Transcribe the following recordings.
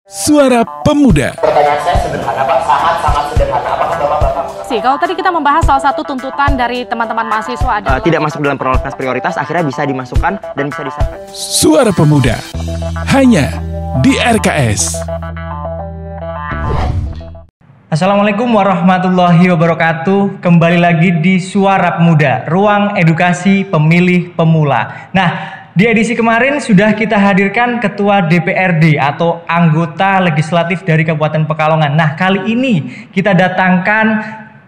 Suara Pemuda. Pertanyaan saya sederhana Pak, sangat sederhana. Apakah Bapak Kalau tadi kita membahas salah satu tuntutan dari teman-teman mahasiswa adalah tidak masuk dalam prolegnas prioritas, akhirnya bisa dimasukkan dan bisa disahkan. Suara Pemuda hanya di RKS. Assalamualaikum warahmatullahi wabarakatuh. Kembali lagi di Suara Pemuda, ruang edukasi pemilih pemula. Nah, di edisi kemarin sudah kita hadirkan Ketua DPRD atau anggota legislatif dari Kabupaten Pekalongan. Nah, kali ini kita datangkan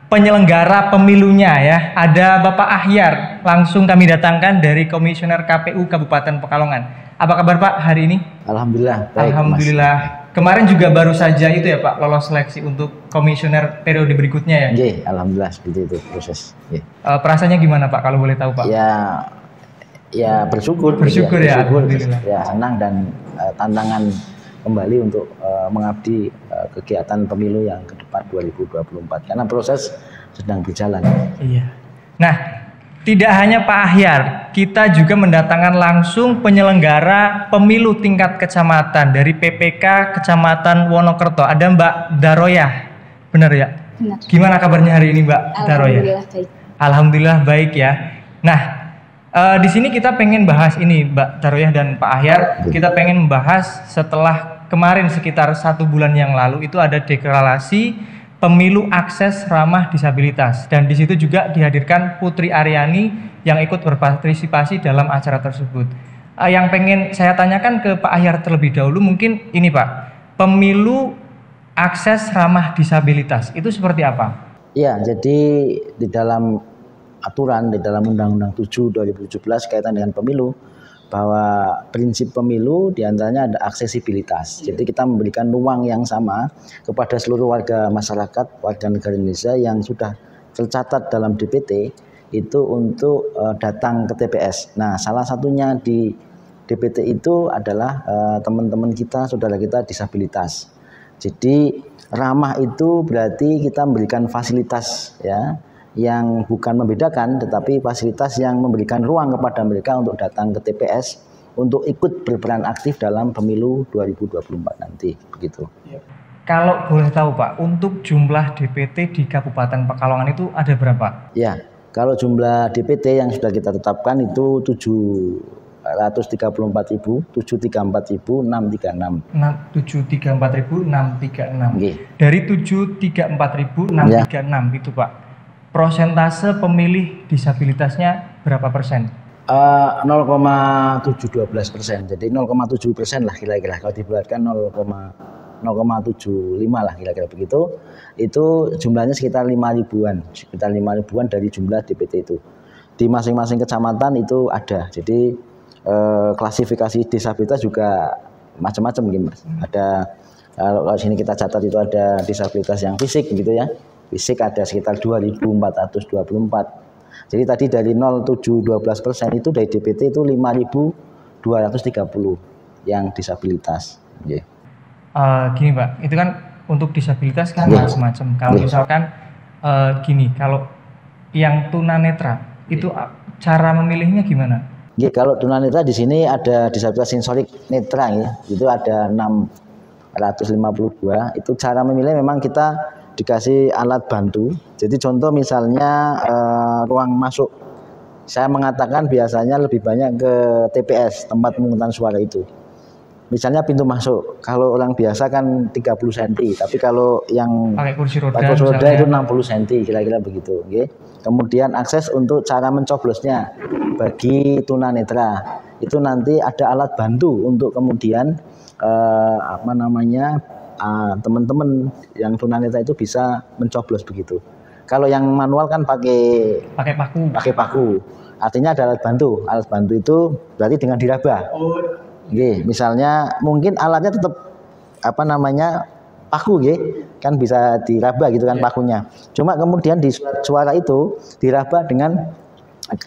penyelenggara pemilunya ya. Ada Bapak Ahyar, langsung kami datangkan dari Komisioner KPU Kabupaten Pekalongan. Apa kabar Pak hari ini? Alhamdulillah. Baik, Alhamdulillah. Mas. Kemarin juga baru saja itu ya Pak, lolos seleksi untuk komisioner periode berikutnya ya? Iya, alhamdulillah seperti itu proses. Perasaannya gimana Pak kalau boleh tahu Pak? Ya bersyukur. Bersyukur ya, alhamdulillah. Ya senang dan tantangan kembali untuk mengabdi kegiatan pemilu yang ke depan 2024 karena proses sedang berjalan. Iya. Nah, tidak hanya Pak Ahyar, kita juga mendatangkan langsung penyelenggara pemilu tingkat kecamatan dari PPK Kecamatan Wonokerto. Ada Mbak Daroyah, benar ya? Benar. Gimana kabarnya hari ini Mbak Daroyah? Alhamdulillah baik. Alhamdulillah baik ya. Nah, di sini kita pengen bahas ini Mbak Daroyah dan Pak Ahyar. Kita pengen membahas setelah kemarin sekitar 1 bulan yang lalu itu ada deklarasi pemilu akses ramah disabilitas, dan di situ juga dihadirkan Putri Aryani yang ikut berpartisipasi dalam acara tersebut. Yang pengen saya tanyakan ke Pak Ahyar terlebih dahulu mungkin ini Pak, pemilu akses ramah disabilitas itu seperti apa? Ya, jadi di dalam aturan di dalam Undang-Undang 7 2017 kaitan dengan pemilu, bahwa prinsip pemilu diantaranya ada aksesibilitas. Jadi kita memberikan ruang yang sama kepada seluruh warga masyarakat, warga negara Indonesia yang sudah tercatat dalam DPT itu untuk datang ke TPS. Nah, salah satunya di DPT itu adalah teman-teman kita, saudara kita disabilitas. Jadi ramah itu berarti kita memberikan fasilitas ya, yang bukan membedakan tetapi fasilitas yang memberikan ruang kepada mereka untuk datang ke TPS untuk ikut berperan aktif dalam pemilu 2024 nanti begitu. Kalau boleh tahu Pak, untuk jumlah DPT di Kabupaten Pekalongan itu ada berapa? Ya, kalau jumlah DPT yang sudah kita tetapkan itu 734.636. 734.636. Dari 734.636 itu Pak, prosentase pemilih disabilitasnya berapa persen? 0,712%. Jadi 0,7% lah kira-kira. Kalau dibulatkan 0,75 lah kira-kira begitu. Itu jumlahnya sekitar 5.000-an. Sekitar 5.000-an dari jumlah DPT itu. Di masing-masing kecamatan itu ada. Jadi klasifikasi disabilitas juga macam-macam gitu Mas. Ada kalau sini kita catat itu ada disabilitas yang fisik gitu ya. Fisik ada sekitar 2.424. Jadi tadi dari 0,712% itu dari DPT itu 5.230 yang disabilitas. Gini Pak, itu kan untuk disabilitas kan macam-macam. Kalau misalkan gini, kalau yang tunanetra itu cara memilihnya gimana? Kalau tunanetra di sini ada disabilitas sensorik netra ya, itu ada 652. Itu cara memilih memang kita dikasih alat bantu. Jadi contoh misalnya ruang masuk, saya mengatakan biasanya lebih banyak ke TPS, tempat pemungutan suara itu. Misalnya pintu masuk, kalau orang biasa kan 30 cm, tapi kalau yang pakai kursi roda itu 60 cm, kira-kira begitu. Kemudian akses untuk cara mencoblosnya bagi tunanetra itu nanti ada alat bantu untuk kemudian teman-teman yang tunanetra itu bisa mencoblos begitu. Kalau yang manual kan pakai paku. Artinya ada alat bantu. Alat bantu itu berarti dengan diraba. Misalnya mungkin alatnya tetap paku kan bisa diraba gitu kan pakunya. Cuma kemudian di suara itu diraba dengan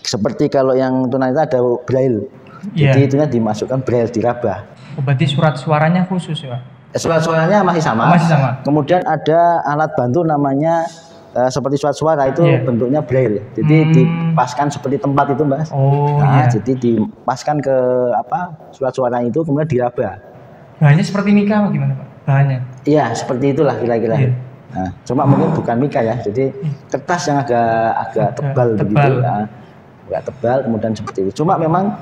seperti kalau yang tunanetra ada braille. Jadi itunya dimasukkan braille diraba. Berarti surat suaranya khusus ya Pak? Surat suaranya masih sama. Kemudian ada alat bantu namanya seperti surat suara itu bentuknya braille. Jadi dipaskan seperti tempat itu, Mas. Jadi dipaskan ke surat suara itu kemudian diraba. Bahannya seperti mika apa gimana, Pak? bahannya. Iya, seperti itulah kira-kira. Iya. Nah, cuma mungkin bukan mika ya, jadi kertas yang agak tebal begitu, ya. Agak tebal, kemudian seperti itu. Cuma memang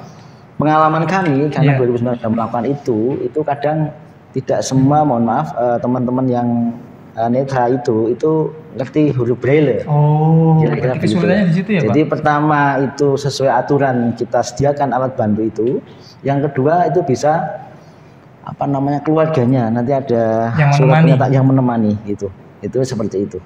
pengalaman kami karena 2019 sudah melakukan itu kadang tidak semua, mohon maaf, teman-teman yang netra itu ngerti huruf braille. Oh, Kira-kira begitu. kesulitannya di situ ya, Pak? Jadi pertama itu sesuai aturan kita sediakan alat bantu itu. Yang kedua itu bisa keluarganya nanti ada yang surat menemani. pernyataan yang menemani gitu. Itu seperti itu.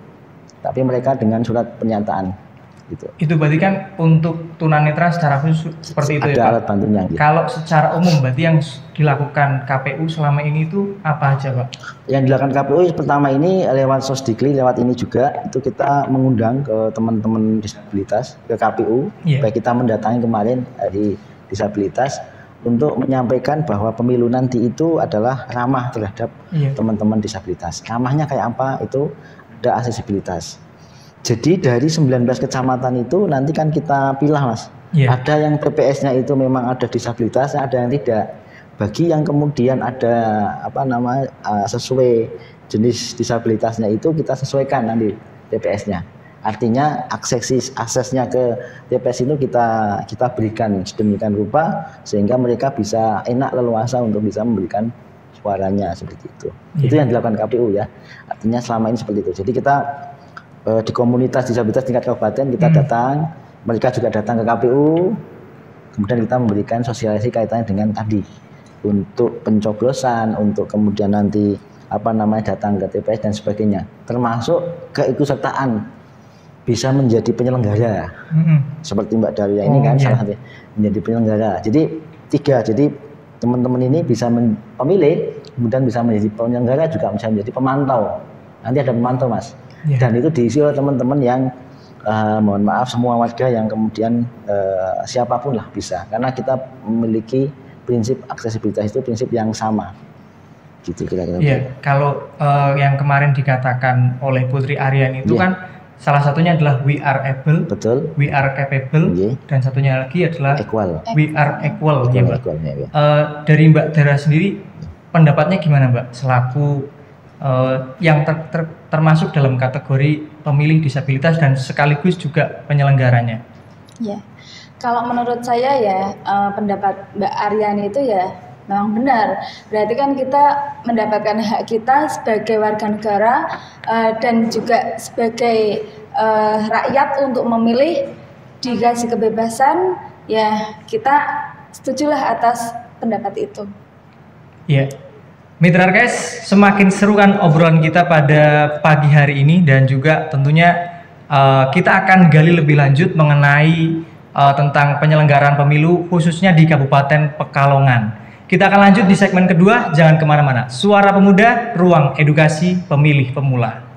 Tapi mereka dengan surat pernyataan gitu. Itu berarti kan untuk tunanetra secara khusus seperti itu ada ya, Pak? alat bantunya gitu. Kalau secara umum berarti yang dilakukan KPU selama ini itu apa aja, Pak? Yang dilakukan KPU pertama ini lewat Sosdikli, lewat ini juga itu kita mengundang ke teman-teman disabilitas ke KPU. Baik kita mendatangi kemarin dari disabilitas untuk menyampaikan bahwa pemilu nanti itu adalah ramah terhadap teman-teman disabilitas. Ramahnya kayak apa? Itu ada aksesibilitas. Jadi dari 19 kecamatan itu nanti kan kita pilah, Mas. Ada yang TPS-nya itu memang ada disabilitas, ada yang tidak. Bagi yang kemudian ada sesuai jenis disabilitasnya itu kita sesuaikan nanti TPS-nya. Artinya aksesnya ke TPS itu kita berikan sedemikian rupa sehingga mereka bisa enak leluasa untuk bisa memberikan suaranya seperti itu. Itu yang dilakukan KPU ya. Artinya selama ini seperti itu. Jadi kita di komunitas disabilitas tingkat kabupaten kita datang, mereka juga datang ke KPU, kemudian kita memberikan sosialisasi kaitannya dengan tadi untuk pencoblosan, untuk kemudian nanti datang ke TPS dan sebagainya, termasuk keikutsertaan bisa menjadi penyelenggara seperti Mbak Daria ini kan salah satu menjadi penyelenggara. Jadi 3, jadi teman-teman ini bisa pemilih, kemudian bisa menjadi penyelenggara, juga bisa menjadi pemantau. Nanti ada pemantau, Mas. Dan itu diisi oleh teman-teman yang mohon maaf semua warga yang kemudian siapapun lah bisa, karena kita memiliki prinsip aksesibilitas itu prinsip yang sama gitu kira-kira. Iya, kalau yang kemarin dikatakan oleh Putri Aryan itu kan salah satunya adalah we are able, betul, we are capable, dan satunya lagi adalah equal, we are equal, ya, Mbak. Equal, ya. Dari Mbak Dara sendiri pendapatnya gimana, Mbak, selaku yang termasuk dalam kategori pemilih disabilitas dan sekaligus juga penyelenggaranya? Ya, kalau menurut saya ya pendapat Mbak Aryani itu ya memang benar. Berarti kan kita mendapatkan hak kita sebagai warga negara dan juga sebagai rakyat untuk memilih, dikasih kebebasan, ya kita setujulah atas pendapat itu. Ya, Mitra guys, semakin seru kan obrolan kita pada pagi hari ini, dan juga tentunya kita akan gali lebih lanjut mengenai tentang penyelenggaraan pemilu khususnya di Kabupaten Pekalongan. Kita akan lanjut di segmen kedua, jangan kemana-mana. Suara Pemuda, ruang edukasi pemilih pemula.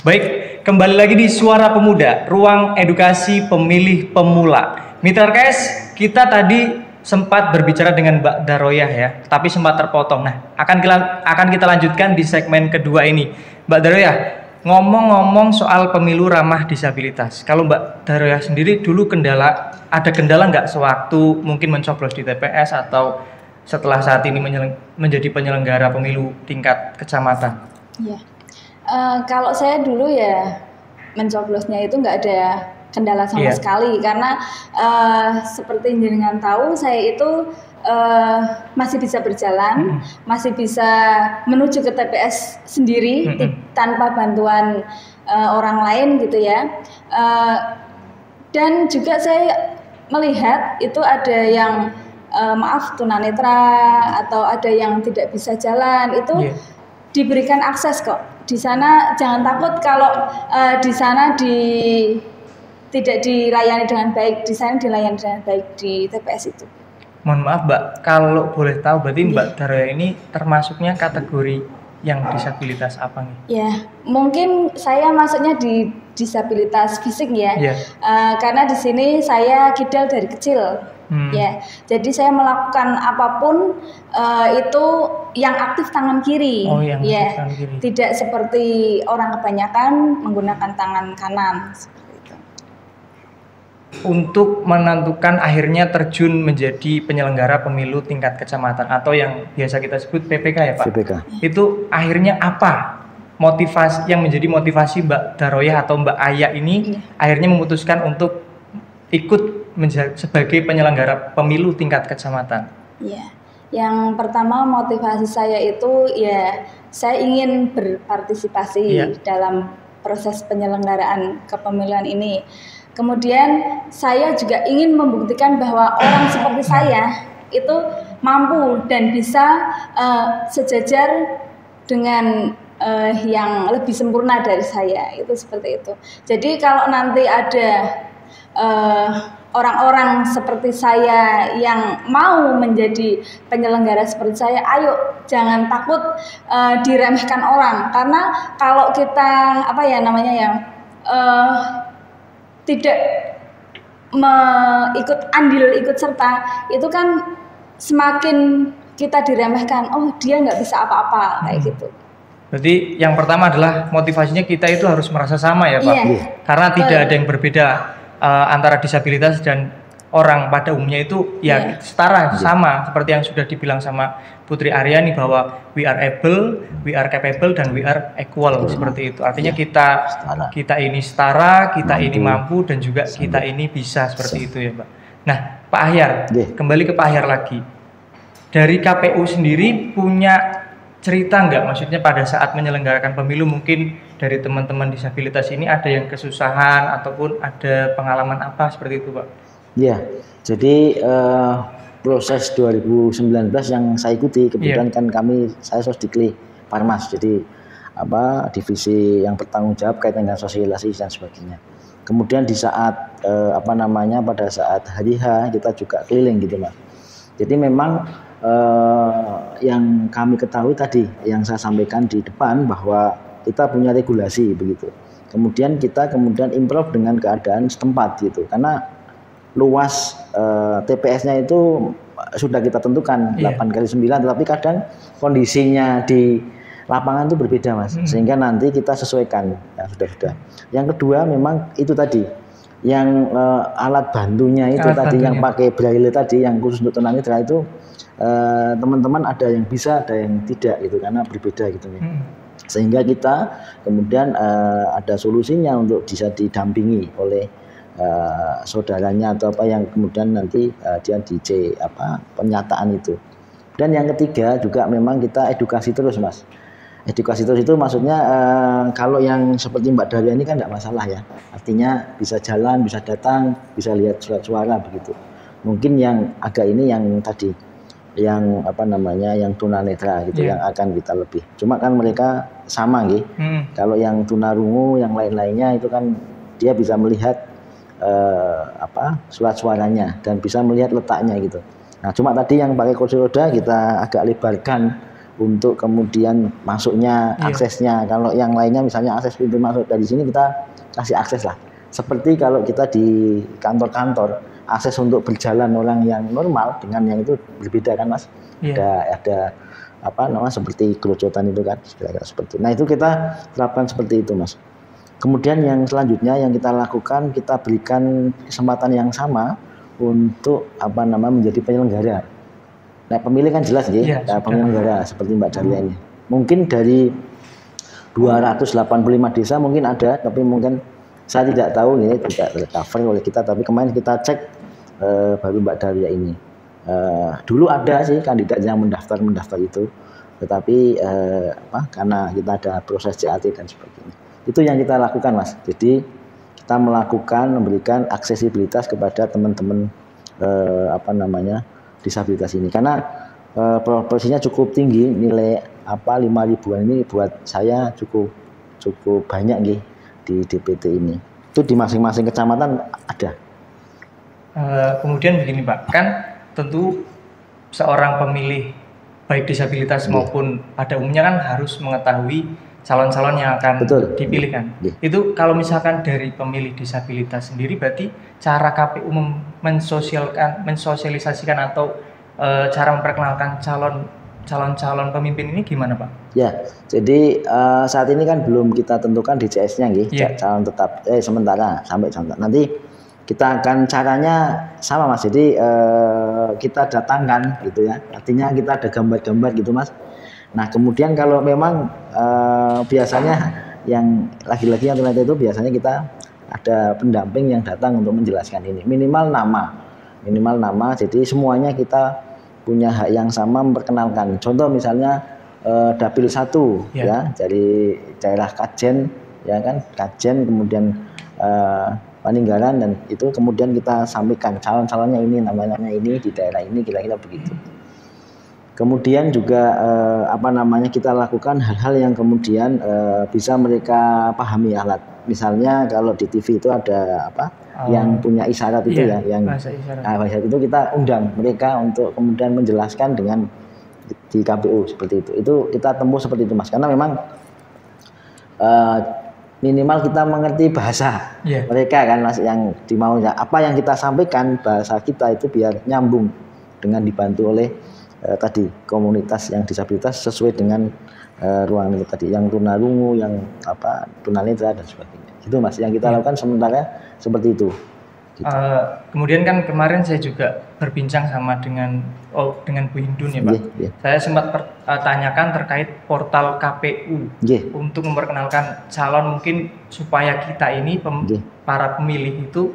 Baik, kembali lagi di Suara Pemuda, ruang edukasi pemilih pemula. Mitra RKS, kita tadi sempat berbicara dengan Mbak Daroyah ya, tapi sempat terpotong. Nah, akan kita lanjutkan di segmen kedua ini. Mbak Daroyah, ngomong-ngomong soal pemilu ramah disabilitas, kalau Mbak Daroyah sendiri dulu ada kendala nggak sewaktu mungkin mencoblos di TPS atau setelah saat ini menjadi penyelenggara pemilu tingkat kecamatan? Iya. Kalau saya dulu ya mencoblosnya itu nggak ada kendala sama sekali, karena seperti jenengan tahu saya itu masih bisa berjalan, masih bisa menuju ke TPS sendiri tanpa bantuan orang lain gitu ya. Dan juga saya melihat itu ada yang maaf tunanetra atau ada yang tidak bisa jalan, itu diberikan akses kok. Di sana jangan takut kalau di sana tidak dilayani dengan baik, di sana dilayani dengan baik di TPS itu. Mohon maaf Mbak, kalau boleh tahu berarti Mbak Daroyah ini termasuknya kategori yang disabilitas apa nih? Ya, mungkin saya masuknya di disabilitas fisik ya. Iya. Karena di sini saya kidal dari kecil. Ya, jadi saya melakukan apapun itu yang aktif tangan kiri. Oh, yang ya, aktif tangan kiri. Tidak seperti orang kebanyakan menggunakan tangan kanan. Seperti itu. Untuk menentukan akhirnya terjun menjadi penyelenggara pemilu tingkat kecamatan atau yang biasa kita sebut PPK ya Pak. PPK. Itu akhirnya apa motivasi yang menjadi motivasi Mbak Daroyah atau Mbak Aya ini akhirnya memutuskan untuk ikut sebagai penyelenggara pemilu tingkat kecamatan? Ya, yang pertama motivasi saya itu ya saya ingin berpartisipasi dalam proses penyelenggaraan kepemiluan ini. Kemudian saya juga ingin membuktikan bahwa orang seperti saya itu mampu dan bisa sejajar dengan yang lebih sempurna dari saya, itu seperti itu. Jadi kalau nanti ada orang-orang seperti saya yang mau menjadi penyelenggara seperti saya, ayo jangan takut diremehkan orang, karena kalau kita tidak ikut serta itu kan semakin kita diremehkan, oh dia nggak bisa apa-apa kayak gitu. Berarti yang pertama adalah motivasinya kita itu harus merasa sama ya Pak, karena tidak ada yang berbeda antara disabilitas dan orang pada umumnya itu setara, sama seperti yang sudah dibilang sama Putri Aryani bahwa we are able, we are capable, dan we are equal, seperti itu. Artinya kita ini setara, kita ini mampu, dan juga kita ini bisa, seperti itu ya Pak. Nah Pak Ahyar, kembali ke Pak Ahyar lagi. Dari KPU sendiri punya cerita nggak? Maksudnya pada saat menyelenggarakan pemilu mungkin dari teman-teman disabilitas ini ada yang kesusahan ataupun ada pengalaman apa seperti itu Pak? Ya, jadi proses 2019 yang saya ikuti kebetulan kan saya Sosdikli Parmas, jadi divisi yang bertanggung jawab kaitan dengan sosialisasi dan sebagainya. Kemudian di saat pada saat hari H kita juga keliling gitu Mas. Jadi memang yang kami ketahui tadi yang saya sampaikan di depan bahwa kita punya regulasi begitu. Kemudian kita improve dengan keadaan setempat gitu, karena luas TPS-nya itu sudah kita tentukan 8x9, tetapi kadang kondisinya di lapangan itu berbeda Mas, sehingga nanti kita sesuaikan ya, sudah. Yang kedua memang itu tadi yang alat bantunya itu yang pakai braille tadi yang khusus untuk tunanetra itu teman-teman ada yang bisa, ada yang tidak gitu, karena berbeda gitu ya. Sehingga kita kemudian ada solusinya untuk bisa didampingi oleh saudaranya atau yang kemudian nanti dia penyataan itu. Dan yang ketiga juga memang kita edukasi terus Mas. Edukasi terus itu maksudnya kalau yang seperti Mbak Daria ini kan tidak masalah ya, artinya bisa jalan, bisa datang, bisa lihat surat suara begitu. Mungkin yang agak ini yang tadi yang yang tunanetra gitu yang akan kita lebih. Cuma kan mereka sama gitu. Kalau yang tunarungu yang lain-lainnya itu kan dia bisa melihat surat suaranya dan bisa melihat letaknya gitu. Nah cuma tadi yang pakai kursi roda kita agak lebarkan untuk kemudian masuknya, aksesnya. Kalau yang lainnya misalnya akses pintu masuk dari sini kita kasih akses lah. Seperti kalau kita di kantor-kantor, akses untuk berjalan orang yang normal dengan yang itu berbeda kan Mas. Ada seperti kerucutan itu kan, seperti itu. Nah itu kita terapkan seperti itu Mas. Kemudian yang selanjutnya yang kita lakukan, kita berikan kesempatan yang sama untuk menjadi penyelenggara. Nah pemilih kan jelas penyelenggara seperti Mbak Daria ini. Mungkin dari 285 desa mungkin ada, tapi mungkin saya tidak tahu ini tidak tercover oleh kita. Tapi kemarin kita cek baru Mbak Daria ini. Dulu ada sih kandidat yang mendaftar itu, tetapi karena kita ada proses CAT dan sebagainya. Itu yang kita lakukan Mas. Jadi kita memberikan aksesibilitas kepada teman-teman disabilitas ini, karena proporsinya cukup tinggi, nilai 5.000-an ini buat saya cukup banyak di DPT ini. Itu di masing-masing kecamatan ada. Kemudian begini Pak, kan tentu seorang pemilih baik disabilitas maupun pada umumnya kan harus mengetahui calon-calon yang akan dipilih kan. Itu kalau misalkan dari pemilih disabilitas sendiri, berarti cara KPU mensosialisasikan atau cara memperkenalkan calon pemimpin ini gimana Pak? Ya, jadi saat ini kan belum kita tentukan DCS-nya calon tetap sementara sampai contoh. Nanti kita akan caranya sama Mas. Jadi kita datangkan gitu ya. Artinya kita ada gambar-gambar gitu Mas. Nah, kemudian kalau memang biasanya yang laki-laki yang tunanetra itu biasanya kita ada pendamping yang datang untuk menjelaskan ini. Minimal nama. Jadi semuanya kita punya hak yang sama memperkenalkan. Contoh misalnya Dapil 1 ya, dari daerah Kajen ya kan, Kajen kemudian Paninggalan, dan itu kemudian kita sampaikan calon-calonnya ini, namanya ini di daerah ini, kira-kira begitu. Kemudian juga kita lakukan hal-hal yang kemudian bisa mereka pahami alat. Misalnya kalau di TV itu ada yang punya isyarat itu yang bahasa isyarat itu kita undang mereka untuk kemudian menjelaskan dengan di KPU seperti itu. Itu kita tempuh seperti itu Mas, karena memang minimal kita mengerti bahasa mereka kan Mas, yang dimaunya. Apa yang kita sampaikan bahasa kita itu biar nyambung dengan dibantu oleh tadi komunitas yang disabilitas sesuai dengan ruangan itu tadi, yang tunarungu, yang tunanetra dan sebagainya. Itu Mas yang kita lakukan sementara seperti itu. Gitu. Kemudian kan kemarin saya juga berbincang sama dengan Bu Hindun ya Pak. Saya sempat tanyakan terkait portal KPU untuk memperkenalkan calon, mungkin supaya kita ini para pemilih itu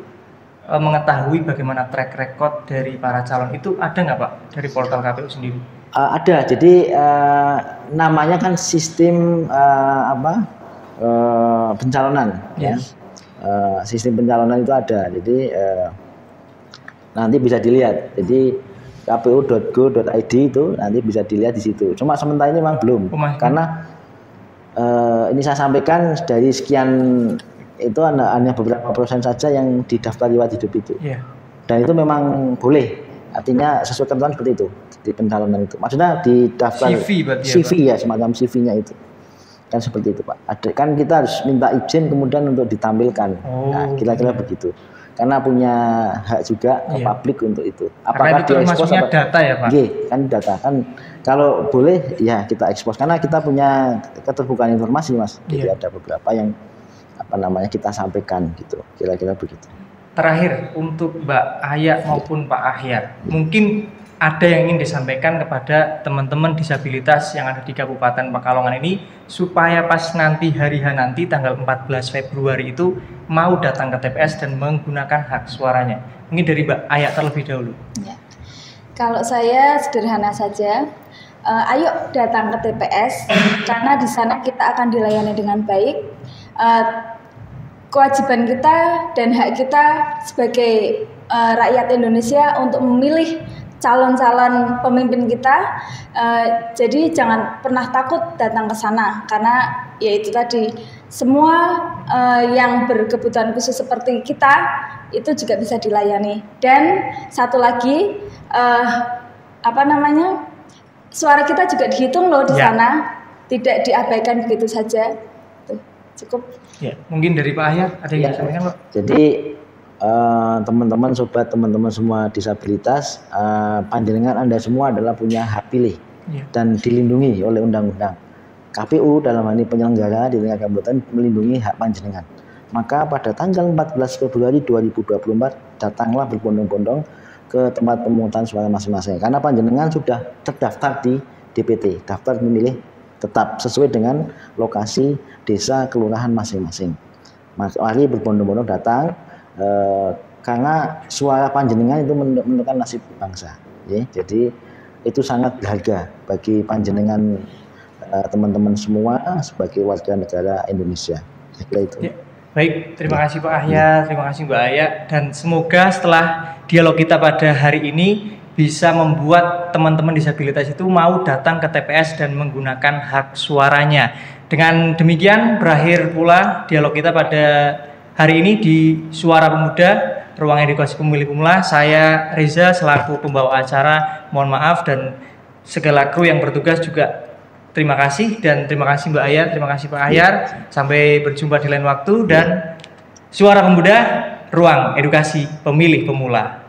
mengetahui bagaimana track record dari para calon. Itu ada nggak Pak dari portal KPU sendiri? Ada. Jadi namanya kan sistem pencalonan. Sistem pencalonan itu ada. Jadi nanti bisa dilihat. Jadi kpu.go.id itu nanti bisa dilihat di situ. Cuma sementara ini memang belum. Karena ini saya sampaikan dari sekian itu hanya beberapa persen saja yang didaftar lewat hidup itu. Dan itu memang boleh. Artinya sesuai ketentuan seperti itu di pencalonan itu. Maksudnya di daftar CV ya, semacam CV-nya itu. Kan seperti itu Pak. Kan kita harus minta izin kemudian untuk ditampilkan. Nah, kira-kira begitu. Karena punya hak juga ke publik untuk itu. Apakah dia ekspos data ya Pak? Kan data. Kan kalau boleh ya kita ekspos, karena kita punya keterbukaan informasi Mas. Jadi ada beberapa yang kita sampaikan gitu. Kira-kira begitu. Terakhir untuk Mbak Aya maupun Pak Ahyar, mungkin ada yang ingin disampaikan kepada teman-teman disabilitas yang ada di Kabupaten Pekalongan ini supaya pas nanti hari H nanti tanggal 14 Februari itu mau datang ke TPS dan menggunakan hak suaranya. Mungkin dari Mbak Aya terlebih dahulu. Ya. Kalau saya sederhana saja, ayo datang ke TPS karena di sana kita akan dilayani dengan baik. Kewajiban kita dan hak kita sebagai rakyat Indonesia untuk memilih calon-calon pemimpin kita, jadi jangan pernah takut datang ke sana, karena ya itu tadi, semua yang berkebutuhan khusus seperti kita itu juga bisa dilayani. Dan satu lagi, suara kita juga dihitung loh di sana, tidak diabaikan begitu saja. Tuh, cukup. Ya, mungkin dari Pak Ahyar ada yang disampaikan Pak? Jadi teman-teman, sobat, teman-teman semua disabilitas, panjenengan Anda semua adalah punya hak pilih dan dilindungi oleh undang-undang. KPU dalam hal ini penyelenggara di tingkat kabupaten melindungi hak panjenengan. Maka pada tanggal 14 Februari 2024 datanglah berbondong-bondong ke tempat pemungutan suara masing-masing, karena panjenengan sudah terdaftar di DPT, daftar pemilih tetap sesuai dengan lokasi desa kelurahan masing-masing. Mari berbondong-bondong datang, karena suara panjenengan itu menentukan nasib bangsa. Jadi itu sangat berharga bagi panjenengan, teman-teman semua sebagai warga negara Indonesia. Saya kira itu. Baik, terima kasih Pak Ahyar, terima kasih Mbak Aya, dan semoga setelah dialog kita pada hari ini bisa membuat teman-teman disabilitas itu mau datang ke TPS dan menggunakan hak suaranya. Dengan demikian berakhir pula dialog kita pada hari ini di Suara Pemuda, Ruang Edukasi Pemilih Pemula. Saya Reza selaku pembawa acara, mohon maaf, dan segala kru yang bertugas juga terima kasih, dan terima kasih Mbak Aya, terima kasih Pak Ahyar. Sampai berjumpa di lain waktu, dan Suara Pemuda, ruang edukasi pemilih pemula.